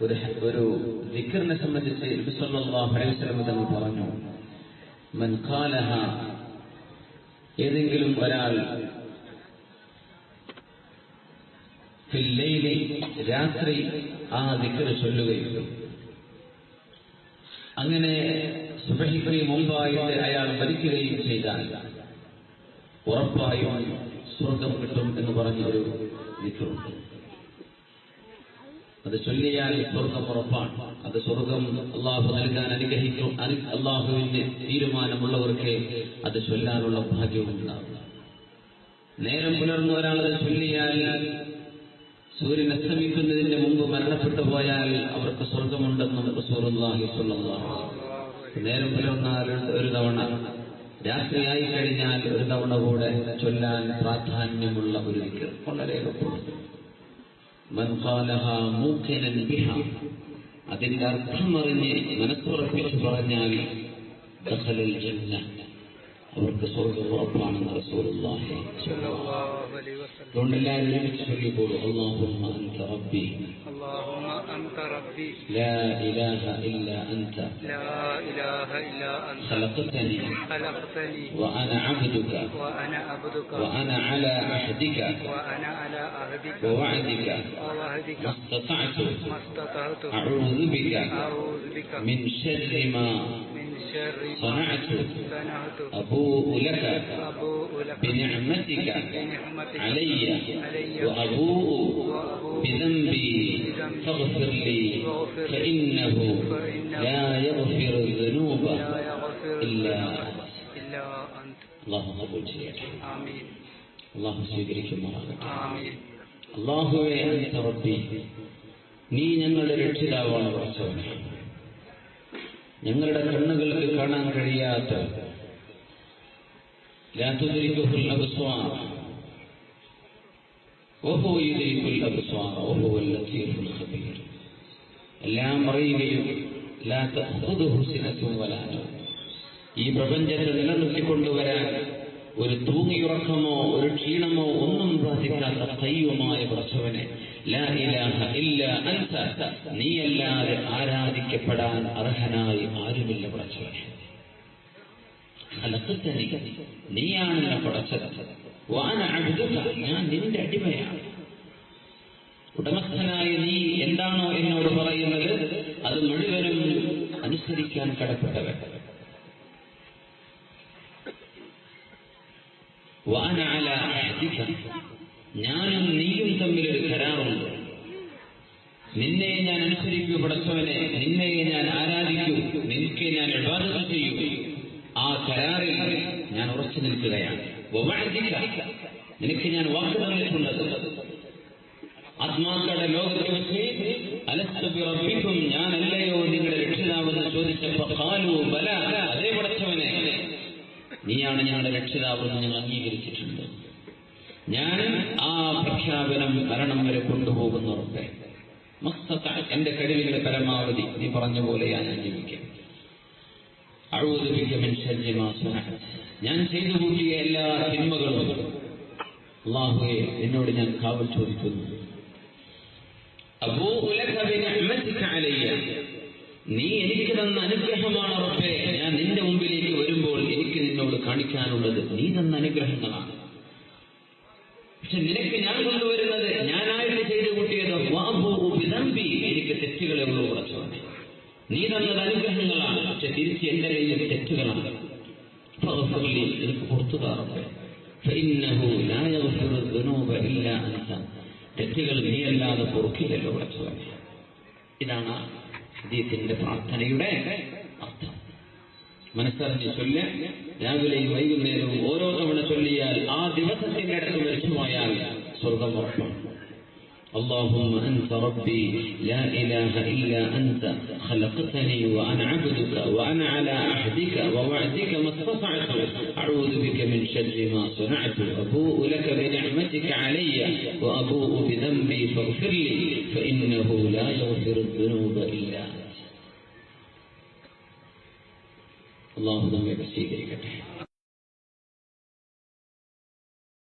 ഒരു ദിക്റിനെ സംബന്ധിച്ച് നബി സല്ലല്ലാഹു അലൈഹി വസല്ലം തങ്ങൾ പറഞ്ഞു, മൻ ഖാലഹ, ഏതെങ്കിലും ഒരാൾ ഫിൽ ലൈലി, രാത്രി ആ ദിക്ർ ചൊല്ലുകയും അങ്ങനെ സുബ്ഹിക്ക് മുമ്പായിട്ട് അയാൾ മരിക്കുകയും ചെയ്താൽ ഉറപ്പായും സ്വർഗം കിട്ടും എന്ന് പറഞ്ഞ ഒരു ദിക്റുണ്ട്. അത് ചൊല്ലിയാൽ സ്വർഗം ഉറപ്പാണ്. അത് സ്വർഗം അള്ളാഹു നൽകാൻ അനുഗ്രഹിക്കും. അള്ളാഹുവിന്റെ തീരുമാനമുള്ളവർക്ക് അത് ചൊല്ലാനുള്ള ഭാഗ്യവും ഉണ്ടാകും. നേരം പുലർന്ന ഒരാളത് ചൊല്ലിയാൽ സൂര്യൻ അസ്തമിക്കുന്നതിന് മുമ്പ് മരണപ്പെട്ടു പോയാൽ അവർക്ക് സ്വർഗമുണ്ടെന്നും റസൂലുള്ളാഹി സ്വല്ലല്ലാഹു അലൈഹി വസല്ലം. നേരം പുലർന്നാൽ ഒരു തവണ, രാത്രിയായി കഴിഞ്ഞാൽ ഒരു തവണ കൂടെ ചൊല്ലാൻ പ്രാധാന്യമുള്ള ഒരു ദിക്ർ വളരെ എളുപ്പമുണ്ട്. മൻ ഖാലഹാ മൂഖിനൻ ബിഹാ, അതിന്റെ അർത്ഥമറിഞ്ഞ് മനസ്സുറപ്പിച്ച് പറഞ്ഞാൽ ദഖലൽ ജന്ന, അവർക്ക് സ്വർഗ്ഗം ഉറപ്പാണെന്ന് റസൂലുള്ളാഹി സ്വല്ലല്ലാഹു അലൈഹി വസല്ലം. അതുകൊണ്ട് എല്ലാവരും ഒരുമിച്ച് ചൊല്ലിക്കോളൂ, അല്ലാഹുമ്മ അൻത റബ്ബി, اللهم أنت ربي لا إله إلا أنت خلقتني وأنا عبدك وأنا على عهدك ووعدك ما استطعت أعوذ بك من شر ما صنعت أبوء لك بنعمتك علي وأبوء بذنبي فاغفر لي فإنه لا يغفر الذنوب إلا أنت. الله قبول ചെയ്യട്ടെ. ആമീൻ. അല്ലാഹു സ്വീകരിക്കുമാറാകട്ടെ. ആമീൻ. അല്ലാഹുവേ അൻത റബ്ബി, നീ ഞങ്ങളുടെ രക്ഷിതാവാണ് പടച്ചവനേ. ഞങ്ങളുടെ കണ്ണുകൾക്ക് കാണാൻ കഴിയാത്ത ലാ തുദ്രികുൽ അബ്സ്വാർ വഹു യുദ്രികുൽ അബ്സ്വാർ വഹുവൽ ലത്തീഫുൽ ഖബീർ, എല്ലാം അറിയുകയും ലാ തഖുദുഹു സിനത്തുൻ വലാ നൗം, ഈ പ്രപഞ്ചത്തെ നിലനിർത്തിക്കൊണ്ടുവരാൻ ഒരു തൂങ്ങിയുറക്കമോ ഒരു ക്ഷീണമോ ഒന്നും ബാധിക്കാത്ത ഖയ്യൂമായ പടച്ചവനെ, ലാ ഇലാഹ ഇല്ലാ അൻത, നീയല്ലാതെ ആരാധിക്കപ്പെടാൻ അർഹനായി ആരുമില്ല പടച്ചവനെ. ഖലഖതനി, നീയാണ് എന്നെ പടച്ചത്. വഅന അബ്ദുക, ഞാൻ നിന്റെ അടിമയാണ്. ഉടമസ്ഥനായ നീ എന്താണോ എന്നോട് പറയുന്നത് അത് മുഴുവനും അനുസരിക്കാൻ കടപ്പെട്ടവൻ. വഅന അലാ അഹദിക, ഞാനും നീയും തമ്മിലൊരു കരാറുണ്ട്. നിന്നെ ഞാൻ അനുസരിക്കൂ പടച്ചവനെ, നിന്നെ ഞാൻ ആരാധിക്കൂ, നിനക്ക് ഞാൻ ഇബാദത്ത് ചെയ്യൂ. ആ കരാറിൽ ഞാൻ ഉറച്ചു നിൽക്കുകയാണ്. വവഅദിക, നിനക്ക് ഞാൻ വാക്ക് തന്നിട്ടുള്ളത്. ആത്മാക്കളുടെ ലോകത്ത് വെച്ച് അലസ്തു ബിറബ്ബിക്കും, ഞാനല്ലയോ നിങ്ങളുടെ രക്ഷിതാവെന്ന് ചോദിച്ചപ്പോൾ ഖാലൂ ബലാ, അതേ പടച്ചവനെ നീയാണ് ഞങ്ങളുടെ രക്ഷിതാവെന്ന് ഞങ്ങൾ അംഗീകരിച്ചിട്ടുണ്ട്. ഞാൻ ആ പ്രഖ്യാപനം മരണം വരെ കൊണ്ടുപോകുന്നവർക്ക് എന്റെ കഴിവിന്റെ പരമാവധി നീ പറഞ്ഞ പോലെ ഞാൻ ജീവിക്കാം. അഊദു ബിക മിൻ ശർരി മാ സനഅത്, ഞാൻ ചെയ്തു കൂട്ടിയ എല്ലാ തിന്മകളും അല്ലാഹുവേ നിന്നോട് ഞാൻ കാവൽ ചോദിക്കുന്നു. അബൂഉ ലക ബിനിഅ്മതിക അലയ്യ, നീ എനിക്ക് തന്ന അനുഗ്രഹമാണ് റബ്ബേ. ഞാൻ നിന്റെ മുമ്പിലേക്ക് വരുമ്പോൾ എനിക്ക് നിന്നോട് കാണിക്കാനുള്ളത് നീ തന്ന അനുഗ്രഹങ്ങളാണ്. പക്ഷെ നിനക്ക് ഞാൻ കൊണ്ടുവരുന്നത് ഞാനായിട്ട് ചെയ്തു കൂട്ടിയത് വഅബൂഉ ബിദംബി, എനിക്ക് തെറ്റുകളെ ഉള്ളൂ പടച്ചവനെ. നീ തന്നത് അനുഗ്രഹങ്ങളാണ്, പക്ഷെ തിരിച്ച് എന്റെ കയ്യിൽ തെറ്റുകളാണ്. ഫഗ്ഫിർ ലി, എനിക്ക് പുറത്തു താറട്ടെ. ഫഇന്നഹു ലാ യഗ്ഫിറു ദുനൂബ ഇല്ലാ അൻത, തെറ്റുകൾ നീയല്ലാതെ പൊറുക്കില്ലല്ലോ പടച്ചവനെ. ഇതാണ് ഹദീസിന്റെ പ്രാർത്ഥനയുടെ അർത്ഥം. മനസ്സറിഞ്ഞ് ചൊല്ല, രാവിലെയും വൈകുന്നേരവും ഓരോ തവണ ചൊല്ലിയാൽ ആ ദിവസത്തിന്റെ ഇടത്ത് മരിച്ചുപോയാൽ സ്വർഗം ഉറപ്പാണ്. اللهم أنت ربي لا إله إلا أنت خلقتني وأنا عبدك وأنا على عهدك ووعدك ما استطعت أعوذ بك من شر ما صنعت أبوء لك بنعمتك علي وأبوء بذنبي فاغفر لي فإنه لا يغفر الذنوب إلا أنت. الله نمي بسيطة.